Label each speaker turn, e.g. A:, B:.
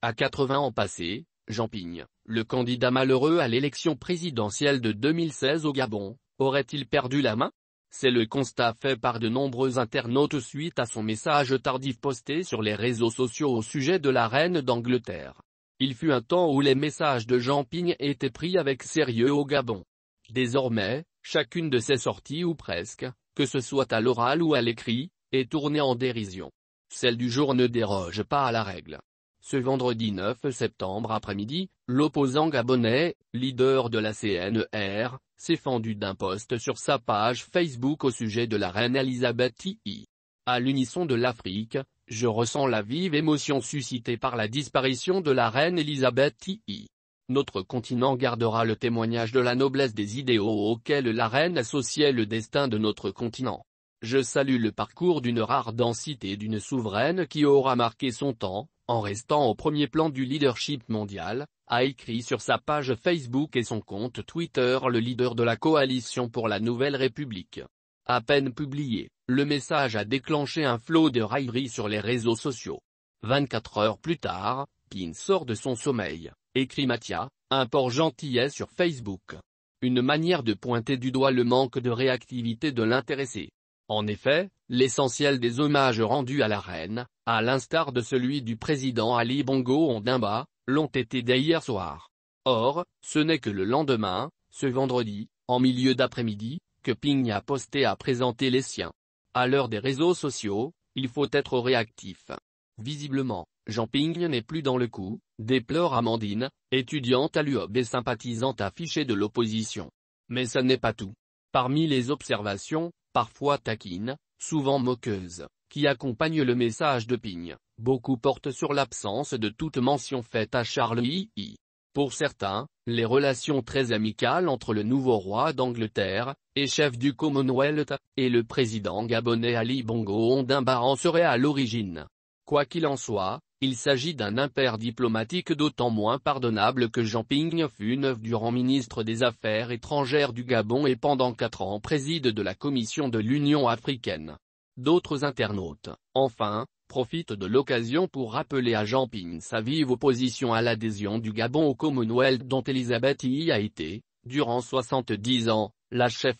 A: À 80 ans passés, Jean Ping, le candidat malheureux à l'élection présidentielle de 2016 au Gabon, aurait-il perdu la main? C'est le constat fait par de nombreux internautes suite à son message tardif posté sur les réseaux sociaux au sujet de la reine d'Angleterre. Il fut un temps où les messages de Jean Ping étaient pris avec sérieux au Gabon. Désormais, chacune de ses sorties ou presque, que ce soit à l'oral ou à l'écrit, est tournée en dérision. Celle du jour ne déroge pas à la règle. Ce vendredi 9 septembre après-midi, l'opposant gabonais, leader de la CNR, s'est fendu d'un post sur sa page Facebook au sujet de la reine Elisabeth II. À l'unisson de l'Afrique, je ressens la vive émotion suscitée par la disparition de la reine Elisabeth II. Notre continent gardera le témoignage de la noblesse des idéaux auxquels la reine associait le destin de notre continent. Je salue le parcours d'une rare densité d'une souveraine qui aura marqué son temps, en restant au premier plan du leadership mondial, a écrit sur sa page Facebook et son compte Twitter le leader de la coalition pour la Nouvelle République. À peine publié, le message a déclenché un flot de railleries sur les réseaux sociaux. 24 heures plus tard, Ping sort de son sommeil, écrit Mathia, un port gentillet sur Facebook. Une manière de pointer du doigt le manque de réactivité de l'intéressé. En effet, l'essentiel des hommages rendus à la reine, à l'instar de celui du président Ali Bongo Ondimba, l'ont été dès hier soir. Or, ce n'est que le lendemain, ce vendredi, en milieu d'après-midi, que Ping a posté à présenter les siens. À l'heure des réseaux sociaux, il faut être réactif. Visiblement, Jean Ping n'est plus dans le coup, déplore Amandine, étudiante à l'UOB et sympathisante affichée de l'opposition. Mais ça n'est pas tout. Parmi les observations, parfois taquines, souvent moqueuses, qui accompagnent le message de Ping, beaucoup portent sur l'absence de toute mention faite à Charles II. Pour certains, les relations très amicales entre le nouveau roi d'Angleterre, et chef du Commonwealth, et le président gabonais Ali Bongo Ondimba en seraient à l'origine. Quoi qu'il en soit, il s'agit d'un impair diplomatique d'autant moins pardonnable que Jean Ping fut 9 durant ministre des Affaires étrangères du Gabon et pendant 4 ans préside de la Commission de l'Union africaine. D'autres internautes, enfin, profitent de l'occasion pour rappeler à Jean Ping sa vive opposition à l'adhésion du Gabon au Commonwealth dont Elisabeth II a été, durant 70 ans, la chef.